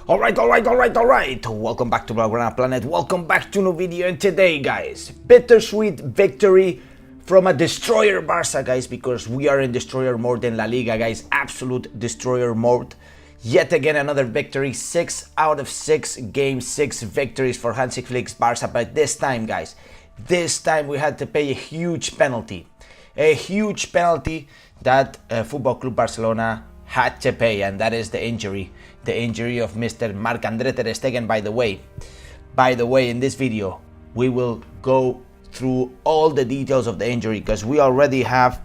Alright. Welcome back to Blaugrana Planet. Welcome back to a new video. And today, guys, bittersweet victory from a destroyer Barça, guys, because we are in destroyer mode in La Liga, guys. Absolute destroyer mode. Yet again, another victory. 6 out of 6 games, 6 victories for Hansi Flick's Barça. But this time, guys, we had to pay a huge penalty. A huge penalty that Football Club Barcelona had to pay, and that is the injury of Mr. Marc-andré Ter Stegen. By the way, in this video we will go through all the details of the injury, because we already have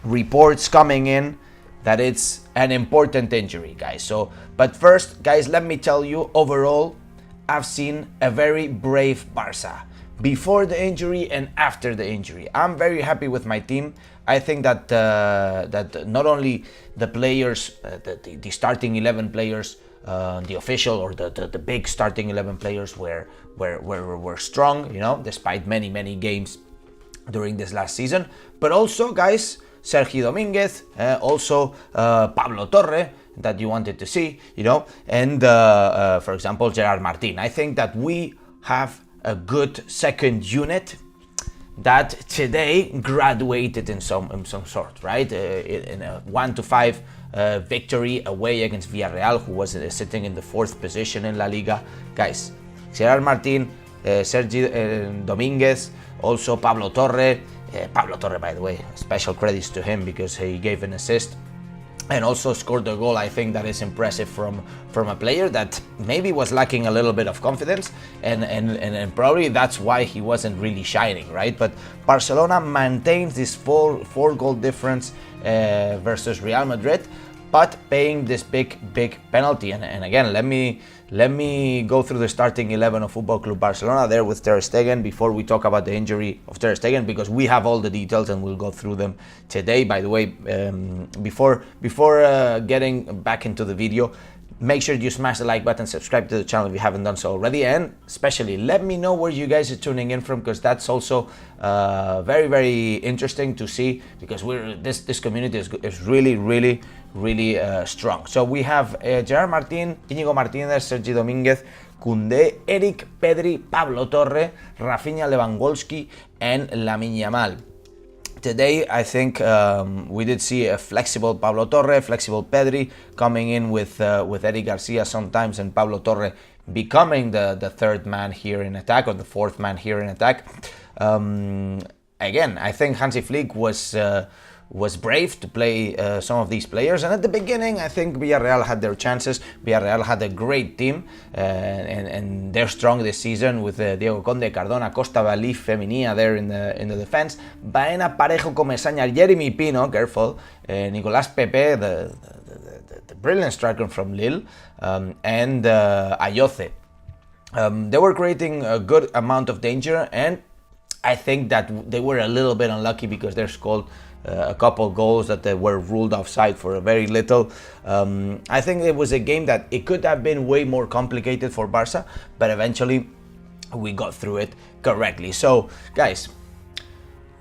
reports coming in that it's an important injury, guys. But first, guys, let me tell you, overall I've seen a very brave Barça before the injury and after the injury. I'm very happy with my team. I think that that not only the players, the starting 11 players, the official or the big starting 11 players were strong, you know, despite many games during this last season. But also, guys, Sergi Domínguez, also Pablo Torre, that you wanted to see, you know, and for example Gerard Martin. I think that we have a good second unit that today graduated in some sort, right? In a 1-5 victory away against Villareal, who was sitting in the 4th position in La Liga. Guys, Gerard Martin, Sergi Domínguez, also Pablo Torre. Pablo Torre, by the way, special credits to him because he gave an assist and also scored a goal. I think that is impressive from a player that maybe was lacking a little bit of confidence, and probably that's why he wasn't really shining, right? But Barcelona maintains this four goal difference versus Real Madrid, but paying this big penalty. And again, let me go through the starting 11 of Football Club Barcelona there with Ter Stegen before we talk about the injury of Ter Stegen, because we have all the details and we'll go through them today. By the way, before getting back into the video, make sure you smash the like button, subscribe to the channel if you haven't done so already, and especially let me know where you guys are tuning in from, because that's also very interesting to see, because this community is really strong. So we have Gerard Martin, Íñigo Martínez, Sergi Domínguez, Koundé, Eric, Pedri, Pablo Torre, Raphinha, Lewandowski, and Lamine Yamal. Today, I think we did see a flexible Pablo Torre, flexible Pedri coming in with Eric Garcia sometimes, and Pablo Torre becoming the third man here in attack, or the fourth man here in attack. Again, I think Hansi Flick was brave to play some of these players, and at the beginning I think Villarreal had their chances. Villarreal had a great team, and they're strong this season with Diego Conde, Cardona, Costa, Valí, Femenia there in the defense, Baena, Parejo, Comesaña, Jeremy Pino, careful, Nicolás Pepe, the brilliant striker from Lille, and Ayoce. They were creating a good amount of danger, and I think that they were a little bit unlucky because they scored a couple goals that they were ruled offside for a very little. I think it was a game that it could have been way more complicated for Barça, but eventually we got through it correctly. So, guys,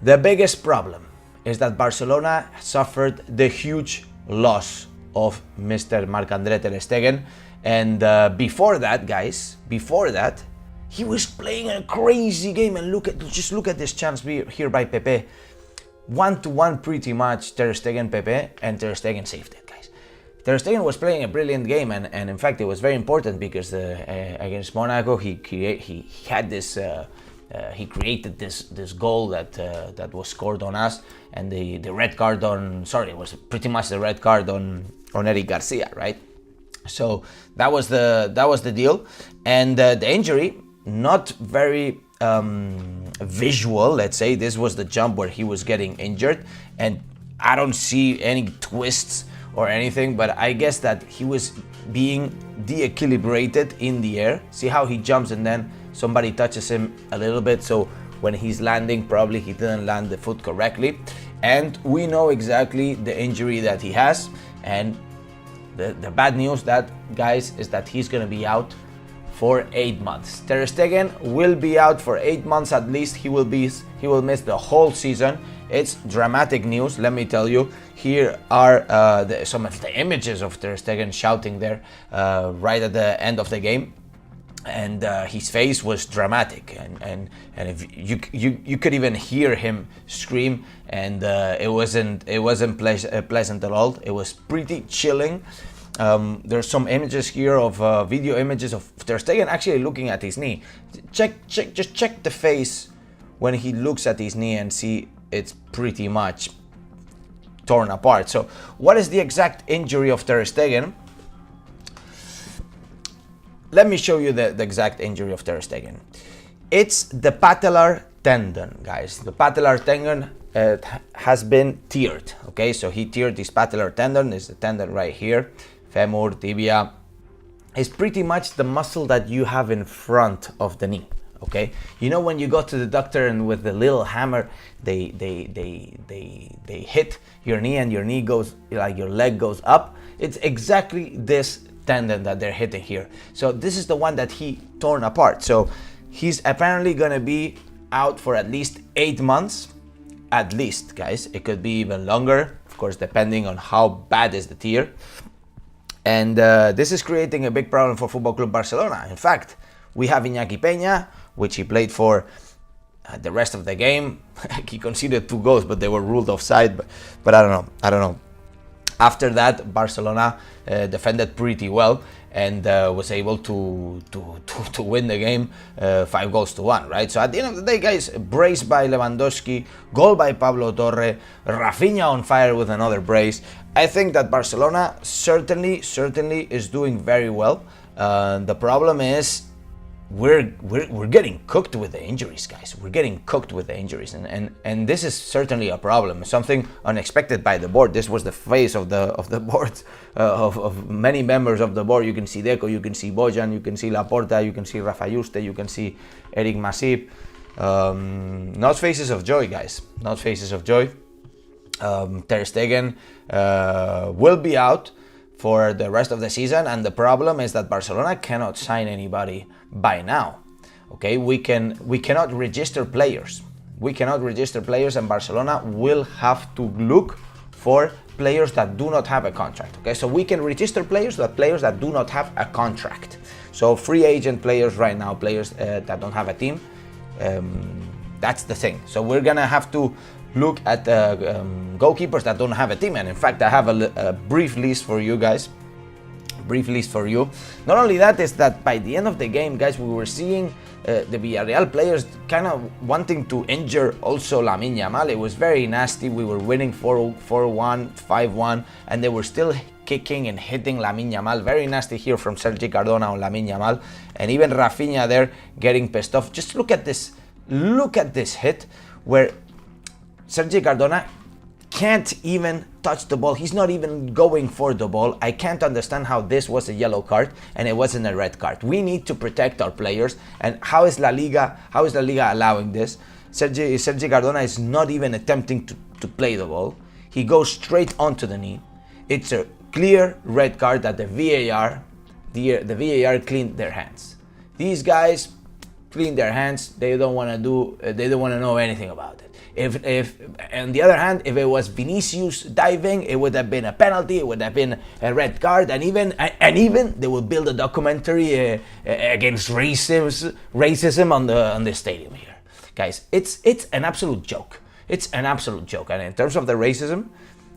the biggest problem is that Barcelona suffered the huge loss of Mr. Marc-andré Ter Stegen, and before that, guys, he was playing a crazy game, and just look at this chance here by Pepe. 1-1 pretty much, Ter Stegen, Pepe, and Ter Stegen saved it, guys. Ter Stegen was playing a brilliant game, and in fact it was very important because against Monaco he created this goal that was scored on us, and the red card it was pretty much the red card on Eric Garcia, right? So that was the deal, and the injury, not very visual, let's say. This was the jump where he was getting injured, and I don't see any twists or anything, but I guess that he was being de-equilibrated in the air. See how he jumps and then somebody touches him a little bit, so when he's landing, probably he didn't land the foot correctly, and we know exactly the injury that he has. And the bad news, guys, is that he's gonna be out for 8 months. Ter Stegen will be out for 8 months at least. He will miss the whole season, It's dramatic news, let me tell you. Here are some of the images of Ter Stegen shouting there right at the end of the game. And his face was dramatic, and if you could even hear him scream, and it wasn't pleasant at all. It was pretty chilling. There's some images here of video images of Ter Stegen actually looking at his knee. Just check the face when he looks at his knee and see it's pretty much torn apart. So what is the exact injury of Ter Stegen? Let me show you the exact injury of Ter Stegen. It's the patellar tendon, guys. The patellar tendon has been teared, okay? So he teared his patellar tendon. It's the tendon right here, femur, tibia. It's pretty much the muscle that you have in front of the knee, okay? You know when you go to the doctor and with the little hammer, they hit your knee and your knee goes, like your leg goes up? It's exactly this tendon that they're hitting here. So this is the one that he torn apart. So he's apparently gonna be out for at least 8 months, at least, guys. It could be even longer, of course, depending on how bad is the tear. And this is creating a big problem for Football Club Barcelona. In fact, we have Iñaki Peña, which he played for the rest of the game. He conceded 2 goals, but they were ruled offside. But I don't know. After that, Barcelona defended pretty well and was able to win the game 5-1, right? So at the end of the day, guys, brace by Lewandowski, goal by Pablo Torre, Raphinha on fire with another brace. I think that Barcelona certainly is doing very well. The problem is we're getting cooked with the injuries, guys. We're getting cooked with the injuries, and this is certainly a problem. Something unexpected by the board. This was the face of the board, of many members of the board. You can see Deco, you can see Bojan, you can see Laporta, you can see Rafa Juste, you can see Eric Masip. Not faces of joy, guys. Not faces of joy. Ter Stegen will be out for the rest of the season, and the problem is that Barcelona cannot sign anybody by now. Okay, we cannot register players. We cannot register players, and Barcelona will have to look for players that do not have a contract. Okay, so we can register players that do not have a contract. So free agent players right now, players that don't have a team. That's the thing. So we're gonna have to look at goalkeepers that don't have a team. And in fact, I have a brief list for you guys. Not only that, is that by the end of the game, guys, we were seeing the Villareal players kind of wanting to injure also Lamine Yamal. It was very nasty. We were winning 4-1, 5-1, and they were still kicking and hitting Lamine Yamal. Very nasty here from Sergi Cardona on Lamine Yamal, and even Raphinha there getting pissed off. Just look at this hit where Sergi Cardona can't even touch the ball. He's not even going for the ball. I can't understand how this was a yellow card and it wasn't a red card. We need to protect our players. And how is La Liga allowing this? Sergi Cardona is not even attempting to play the ball. He goes straight onto the knee. It's a clear red card that the VAR cleaned their hands. These guys clean their hands. They don't want to know anything about it. If on the other hand, if it was Vinicius diving, it would have been a penalty. It would have been a red card, and even they will build a documentary against racism on the stadium here, guys. It's an absolute joke. It's an absolute joke. And in terms of the racism,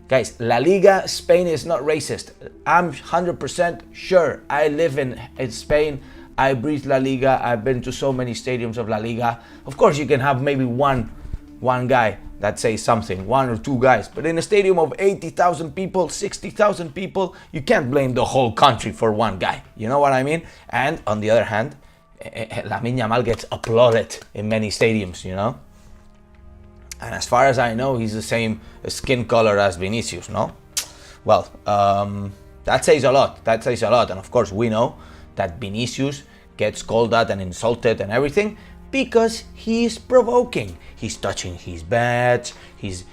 guys, La Liga Spain is not racist. I'm 100% sure. I live in Spain. I breathe La Liga. I've been to so many stadiums of La Liga. Of course, you can have maybe one guy that says something, 1 or 2 guys, but in a stadium of 80,000 people, 60,000 people, you can't blame the whole country for one guy. You know what I mean? And on the other hand, Lamine Yamal gets applauded in many stadiums, you know? And as far as I know, he's the same skin color as Vinicius, no? Well, that says a lot. That says a lot. And of course, we know that Vinicius gets called out and insulted and everything, because he's provoking. He's touching his badge. He's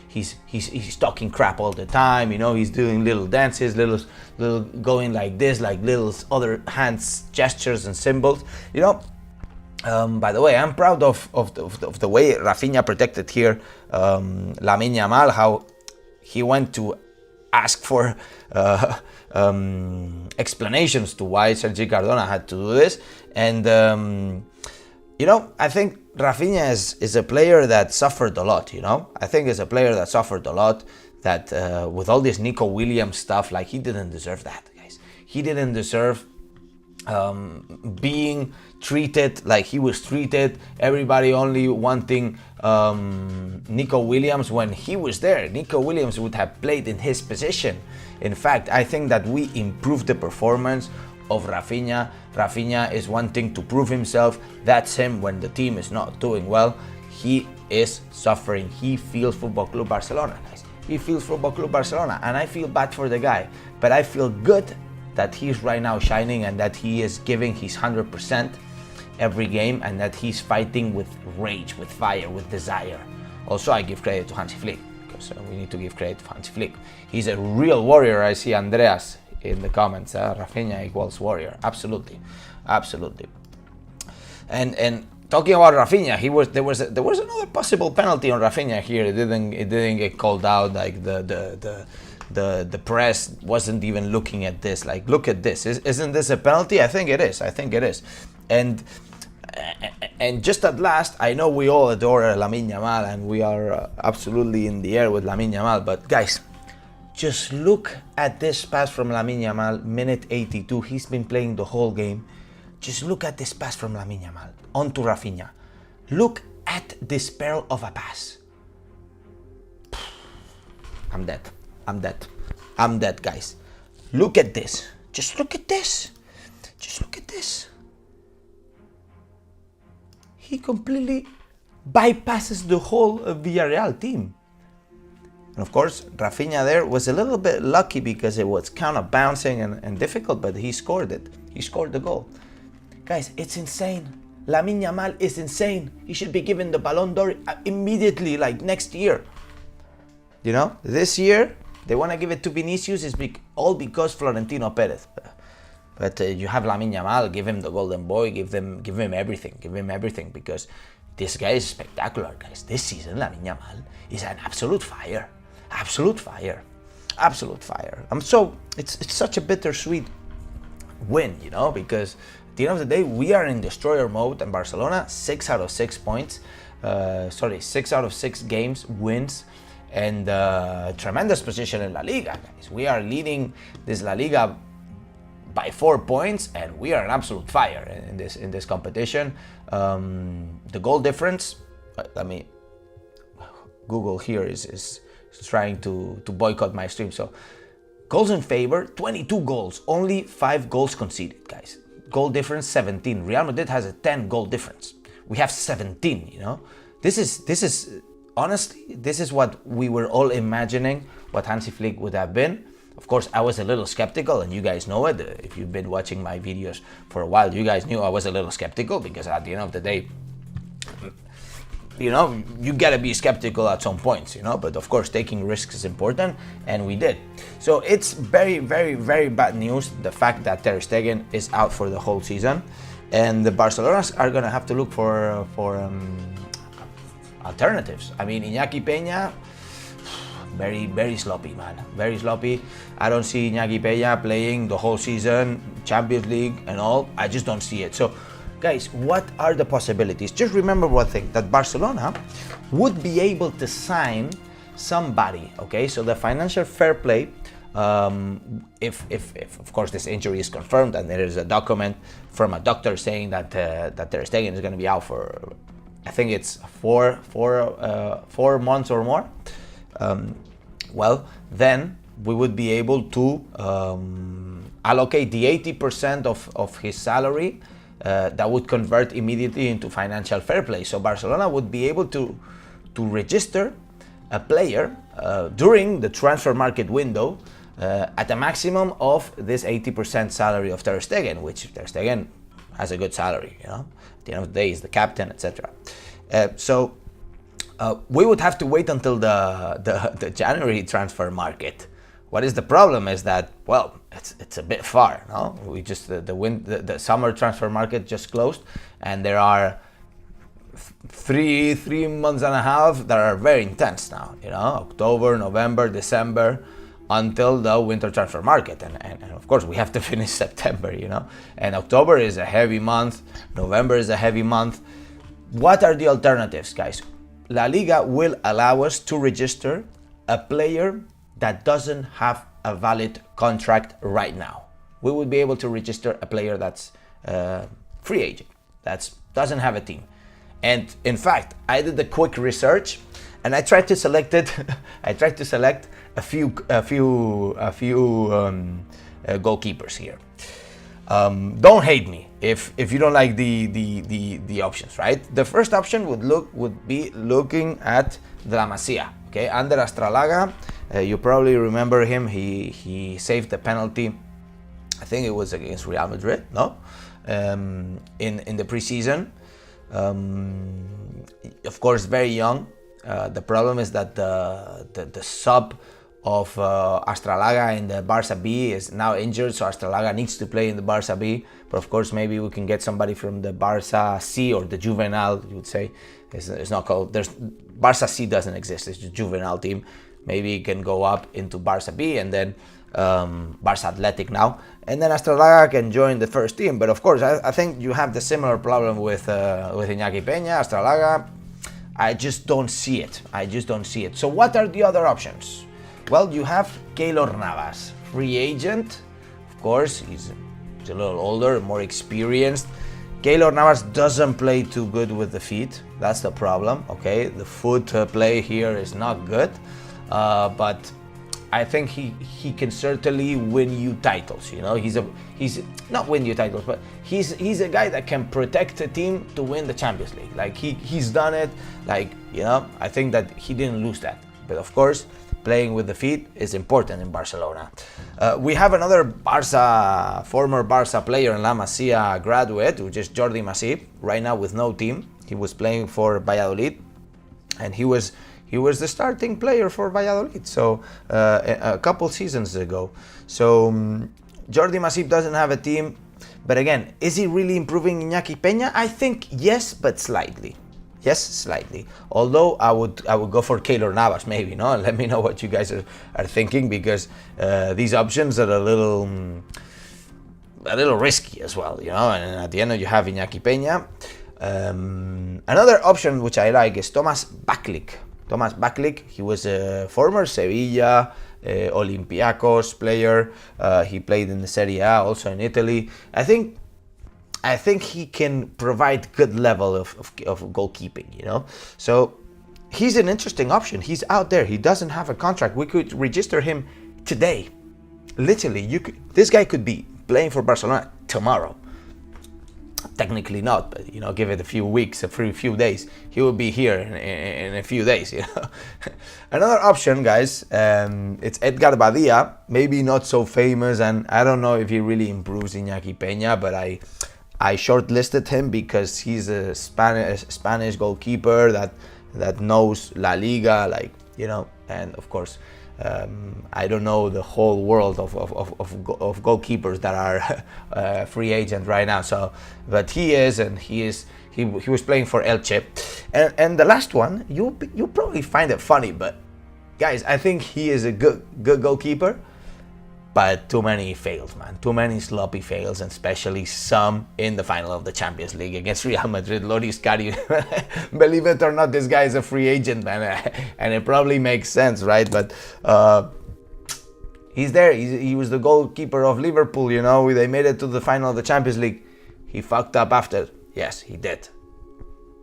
talking crap all the time. You know, he's doing little dances, little going like this, like little other hands gestures and symbols. You know, By the way, I'm proud of the way Raphinha protected here Lamine Yamal, how he went to ask for explanations to why Sergi Cardona had to do this. And, you know, I think Raphinha is a player that suffered a lot, you know? I think is a player that suffered a lot, that with all this Nico Williams stuff, like, he didn't deserve that, guys. He didn't deserve being treated like he was treated, everybody only wanting Nico Williams when he was there. Nico Williams would have played in his position. In fact, I think that we improved the performance of Raphinha. Raphinha is wanting to prove himself. That's him when the team is not doing well. He is suffering. He feels Football Club Barcelona, guys. He feels Football Club Barcelona, and I feel bad for the guy, but I feel good that he's right now shining and that he is giving his 100% every game, and that he's fighting with rage, with fire, with desire. Also, I give credit to Hansi Flick, because we need to give credit to Hansi Flick. He's a real warrior. I see Andreas in the comments. Raphinha equals warrior. Absolutely, absolutely. And talking about Raphinha, there was another possible penalty on Raphinha here. It didn't get called out. Like the press wasn't even looking at this. Like, look at this. Isn't this a penalty? I think it is. I think it is. And just at last, I know we all adore Lamine Yamal, and we are absolutely in the air with Lamine Yamal, but guys, just look at this pass from Lamine Yamal, minute 82. He's been playing the whole game. Just look at this pass from Lamine Yamal onto Raphinha. Look at this pearl of a pass. I'm dead. I'm dead. I'm dead, guys. Look at this. Just look at this. Just look at this. He completely bypasses the whole Villareal team. And of course, Raphinha there was a little bit lucky because it was kind of bouncing and difficult, but he scored it. He scored the goal. Guys, it's insane. Lamine Yamal is insane. He should be given the Ballon d'Or immediately, like next year. You know, this year, they want to give it to Vinicius, all because Florentino Perez. But you have Lamine Yamal, give him the golden boy, give him everything, because this guy is spectacular, guys. This season, Lamine Yamal is an absolute fire, absolute fire, absolute fire. It's such a bittersweet win, you know, because at the end of the day, we are in destroyer mode, and Barcelona 6 out of 6 points, 6 out of 6 games wins, and tremendous position in La Liga, guys. We are leading this La Liga by 4 points, and we are an absolute fire in this competition. The goal difference, let me, Google here is trying to boycott my stream. So goals in favor, 22 goals, only 5 goals conceded, guys. Goal difference 17. Real Madrid has a 10 goal difference. We have 17, you know. This is honestly, this is what we were all imagining what Hansi Flick would have been. Of course, I was a little skeptical, and you guys know it. If you've been watching my videos for a while, you guys knew I was a little skeptical, because at the end of the day, you know, you gotta be skeptical at some points, you know, but of course, taking risks is important, and we did. So it's very, very, very bad news, the fact that Ter Stegen is out for the whole season, and the Barcelonas are gonna have to look for alternatives. I mean, Iñaki Peña, very, very sloppy, man. Very sloppy. I don't see Iñaki Peña playing the whole season, Champions League and all. I just don't see it. So, guys, what are the possibilities? Just remember one thing, that Barcelona would be able to sign somebody, okay? So the financial fair play, if of course this injury is confirmed and there is a document from a doctor saying that that Ter Stegen is going to be out for, I think it's 4 months or more. Well, then we would be able to allocate the 80% of his salary that would convert immediately into financial fair play. So Barcelona would be able to register a player during the transfer market window at a maximum of this 80% salary of Ter Stegen, which Ter Stegen has a good salary, you know. At the end of the day, he's the captain, etc. We would have to wait until the January transfer market, What is the problem is that, well, it's a bit far, no? We just the summer transfer market just closed, and there are three months and a half that are very intense now, you know, October, November, December, until the winter transfer market, and of course we have to finish September, you know, and October is a heavy month, November is a heavy month. What are the alternatives, guys? La Liga will allow us to register a player that doesn't have a valid contract right now. We would be able to register a player that's free agent, that doesn't have a team. And in fact, I did a quick research, and I tried to select it. I tried to select a few goalkeepers here. Don't hate me if you don't like the options, right? The first option would be looking at the La Masia, okay, Ander Astralaga. You probably remember him. He saved the penalty. I think it was against Real Madrid, no? In the preseason. Of course, very young. The problem is that the sub of Astralaga in the Barça B is now injured, so Astralaga needs to play in the Barça B. But of course, maybe we can get somebody from the Barça C or the Juvenal. You would say it's not called. Barça C doesn't exist. It's the Juvenal team. Maybe it can go up into Barça B and then Barça Athletic now, and then Astralaga can join the first team. But of course, I think you have the similar problem with Iñaki Peña, Astralaga. I just don't see it. So what are the other options? Well, you have Keylor Navas, free agent. Of course, he's a little older, more experienced. Keylor Navas doesn't play too good with the feet. That's the problem, okay? The foot play here is not good. But I think he can certainly win you titles. You know, he's not win you titles, but he's a guy that can protect a team to win the Champions League. Like he's done it. Like, you know, I think that he didn't lose that. But of course, playing with the feet is important in Barcelona. We have another former Barça player and La Masia graduate, which is Jordi Masip. Right now with no team, he was playing for Valladolid, and he was the starting player for Valladolid, so a couple seasons ago. So Jordi Masip doesn't have a team, but again, is he really improving Iñaki Peña? I think yes, but slightly. Yes, slightly. Although I would go for Keylor Navas, maybe. No, let me know what you guys are thinking, because these options are a little risky as well, you know. And at the end, you have Iñaki Peña. Another option which I like is Thomas Baklik. Thomas Baklik, he was a former Sevilla, Olympiacos player. He played in the Serie A, also in Italy. I think he can provide good level of goalkeeping, you know. So he's an interesting option. He's out there. He doesn't have a contract. We could register him today. Literally, this guy could be playing for Barcelona tomorrow. Technically not, but you know, give it a few weeks, a few days, he will be here in a few days, you know. Another option, guys, it's Edgar Badia. Maybe not so famous, and I don't know if he really improves Iñaki Peña, but I shortlisted him because he's a Spanish goalkeeper that knows La Liga, like, you know, and of course, I don't know the whole world of goalkeepers that are free agent right now. So, but he is, and he was playing for Elche, and the last one, you probably find it funny, but guys, I think he is a good goalkeeper, but too many fails, man. Too many sloppy fails, and especially some in the final of the Champions League against Real Madrid. Loris Karius, believe it or not, this guy is a free agent, man, and it probably makes sense, right? But he's there. He was the goalkeeper of Liverpool, you know. They made it to the final of the Champions League. He fucked up after. Yes, he did,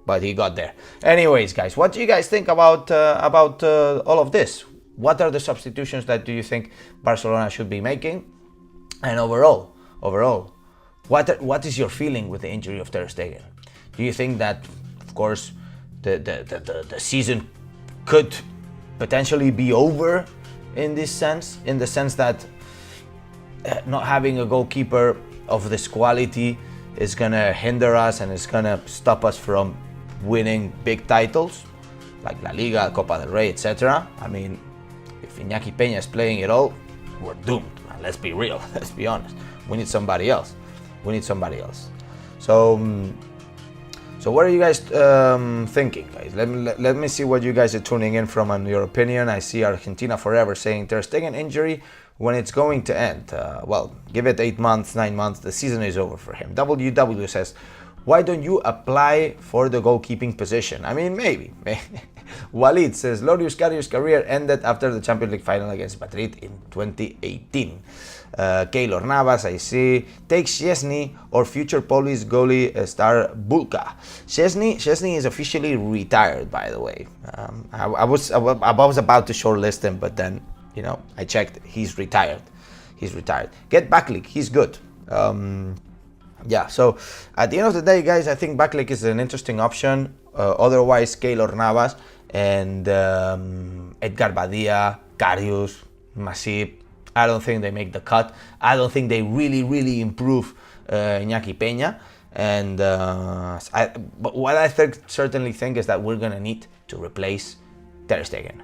but he got there. Anyways, guys, what do you guys think about all of this? What are the substitutions that do you think Barcelona should be making? And overall, what is your feeling with the injury of Ter Stegen? Do you think that, of course, the season could potentially be over in the sense that not having a goalkeeper of this quality is gonna hinder us and is gonna stop us from winning big titles like La Liga, Copa del Rey, etc.? I mean, if Iñaki Peña is playing it all, we're doomed, man. Let's be real. Let's be honest. We need somebody else. We need somebody else. So, so what are you guys thinking, guys? Let me see what you guys are tuning in from and your opinion. I see Argentina Forever saying Ter Stegen injury when it's going to end. Well, give it 8 months, 9 months. The season is over for him. WW says, why don't you apply for the goalkeeping position? I mean, maybe. Walid says, Lourdes Karius' career ended after the Champions League final against Madrid in 2018. Keylor Navas, I see. Take Szczesny or future Polish goalie star Bulka. Szczesny is officially retired, by the way. I was about to shortlist him, but then, you know, I checked. He's retired. He's retired. Get Backlick. He's good. Yeah, so at the end of the day, guys, I think Backlick is an interesting option. Otherwise, Keylor Navas and Edgar Badia, Karius, Masip, I don't think they make the cut. I don't think they really improve Iñaki Peña. And but what I certainly think is that we're going to need to replace Ter Stegen.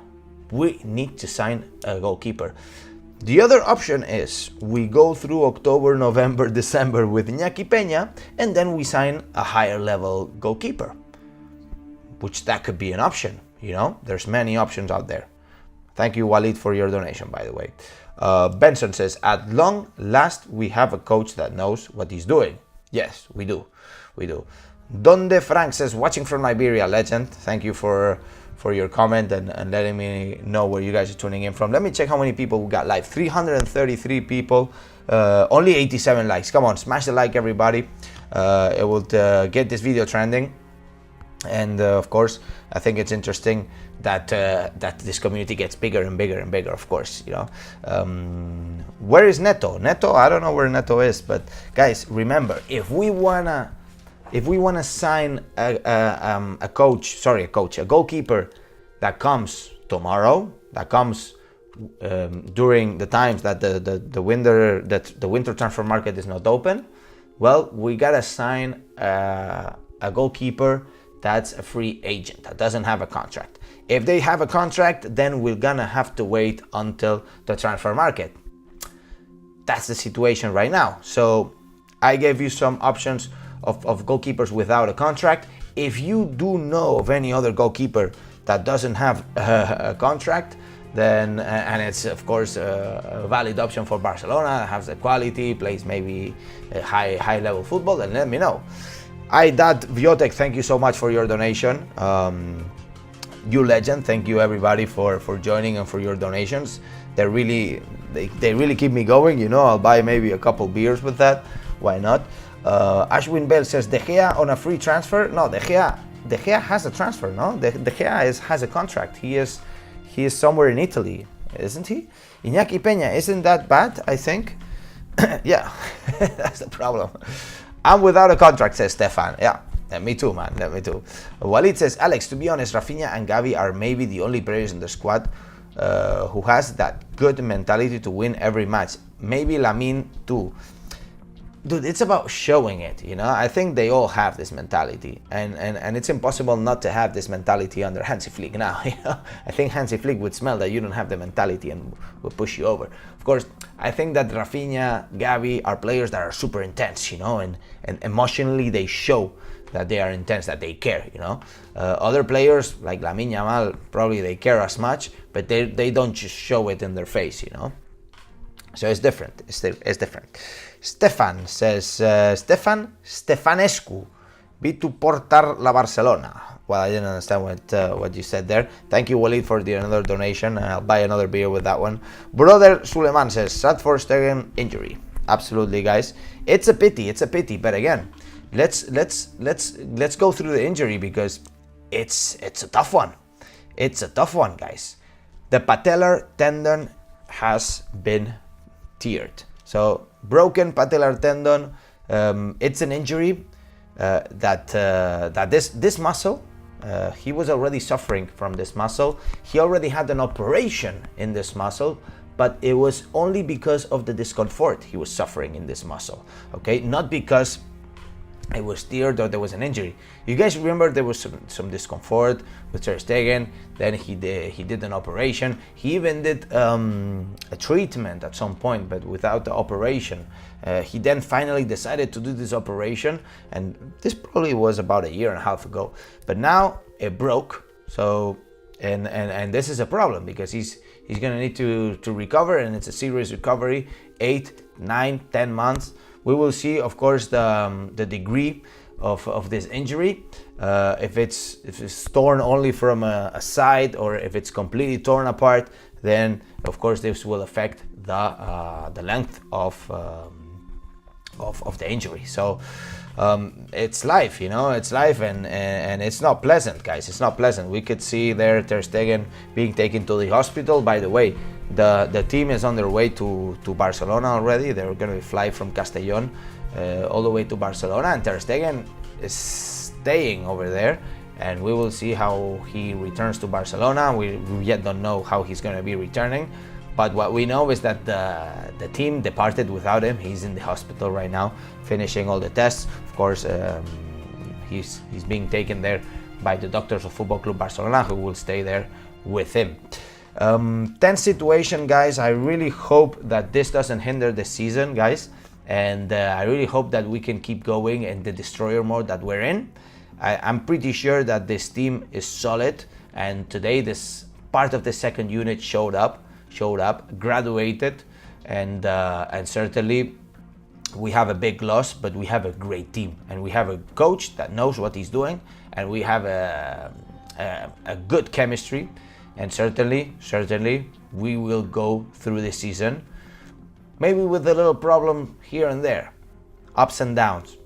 We need to sign a goalkeeper. The other option is we go through October, November, December with Iñaki Peña, and then we sign a higher level goalkeeper, which that could be an option. You know, there's many options out there. Thank you, Walid, for your donation, by the way. Benson says, at long last, we have a coach that knows what he's doing. Yes, we do. We do. Donde Frank says, watching from Iberia, legend. Thank you for your comment and letting me know where you guys are tuning in from. Let me check how many people we got live. 333 people, only 87 likes. Come on, smash the like, everybody. It will get this video trending. And of course, I think it's interesting that that this community gets bigger and bigger and bigger. Of course, you know. Where is Neto? Neto, I don't know where Neto is, but guys, remember, if we wanna sign a goalkeeper that comes tomorrow, that comes during the times that the winter transfer market is not open, well, we gotta sign a goalkeeper that's a free agent, that doesn't have a contract. If they have a contract, then we're gonna have to wait until the transfer market. That's the situation right now. So I gave you some options of goalkeepers without a contract. If you do know of any other goalkeeper that doesn't have a contract, then and it's of course a valid option for Barcelona, has the quality, plays maybe a high level football, then let me know. Viotek, thank you so much for your donation. You legend, thank you everybody for joining and for your donations. They really keep me going, you know. I'll buy maybe a couple beers with that, why not? Ashwin Bell says, De Gea on a free transfer? No, De Gea has a transfer, no? De Gea has a contract. He is somewhere in Italy, isn't he? Iñaki Peña isn't that bad, I think. Yeah, that's the problem. I'm without a contract, says Stefan. Yeah, me too, man. Me too. Walid says, Alex, to be honest, Raphinha and Gavi are maybe the only players in the squad who has that good mentality to win every match. Maybe Lamine too. Dude, it's about showing it, you know. I think they all have this mentality, and it's impossible not to have this mentality under Hansi Flick now, you know. I think Hansi Flick would smell that you don't have the mentality and would push you over. Of course, I think that Raphinha, Gavi are players that are super intense, you know, and emotionally they show that they are intense, that they care, you know. Other players like Lamine Yamal, probably they care as much, but they don't just show it in their face, you know. So it's different. It's different. Stefan says, Stefanescu, be to portar la Barcelona. Well, I didn't understand what you said there. Thank you, Walid, for another donation. I'll buy another beer with that one. Brother Suleiman says, sad for Stegen injury. Absolutely, guys. It's a pity. But again, let's go through the injury because it's a tough one. It's a tough one, guys. The patellar tendon has been teared. So broken patellar tendon. It's an injury that this muscle. He was already suffering from this muscle. He already had an operation in this muscle, but it was only because of the discomfort he was suffering in this muscle. Okay, not because it was steered or there was an injury. You guys remember there was some discomfort with Ter Stegen, then he did an operation. He even did a treatment at some point, but without the operation. He then finally decided to do this operation, and this probably was about a year and a half ago. But now it broke, so and this is a problem because he's gonna need to recover, and it's a serious recovery, 8, 9, 10 months. We will see, of course, the degree of this injury, if it's torn only from a side or if it's completely torn apart. Then, of course, this will affect the length of the injury. So it's life, you know, it's life, and it's not pleasant, guys. It's not pleasant. We could see there Ter Stegen being taken to the hospital. By the way, the team is on their way to Barcelona already. They're going to fly from Castellón all the way to Barcelona, and Ter Stegen is staying over there, and we will see how he returns to Barcelona. We yet don't know how he's going to be returning, but what we know is that the team departed without him. He's in the hospital right now, finishing all the tests. Of course, he's being taken there by the doctors of Football Club Barcelona, who will stay there with him. Tense situation, guys. I really hope that this doesn't hinder the season, guys, and I really hope that we can keep going in the destroyer mode that we're in. I'm pretty sure that this team is solid, and today this part of the second unit showed up, graduated, and certainly we have a big loss, but we have a great team, and we have a coach that knows what he's doing, and we have a good chemistry. And certainly we will go through the season, maybe with a little problem here and there, ups and downs.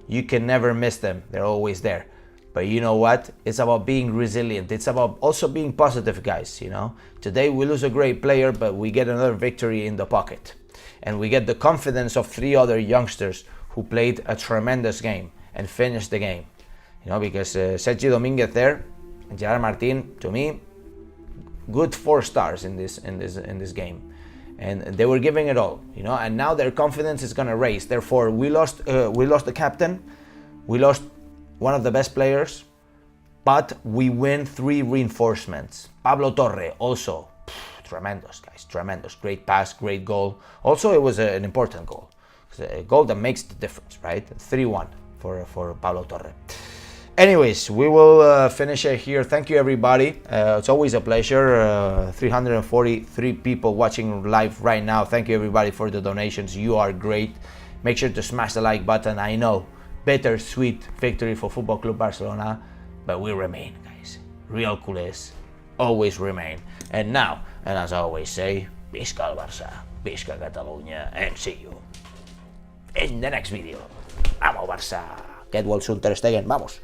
You can never miss them, they're always there. But you know what? It's about being resilient. It's about also being positive, guys, you know. Today we lose a great player, but we get another victory in the pocket. And we get the confidence of 3 other youngsters who played a tremendous game and finished the game. You know, because Sergi Dominguez there, and Gerard Martin, to me, good 4 stars in this game, and they were giving it all, you know. And now their confidence is gonna raise. Therefore, we lost the captain, we lost one of the best players, but we win 3 reinforcements. Pablo Torre also, tremendous, guys, tremendous. Great pass, great goal. Also, it was an important goal, a goal that makes the difference, right? 3-1 for Pablo Torre. Anyways, we will finish it here. Thank you, everybody. It's always a pleasure. 343 people watching live right now. Thank you, everybody, for the donations. You are great. Make sure to smash the like button. I know, bittersweet victory for Football Club Barcelona, but we remain, guys. Real culés always remain. And now, and as I always say, visca el Barça, visca Catalunya, and see you in the next video. Vamos, Barça. Get well soon, Ter Stegen. Vamos.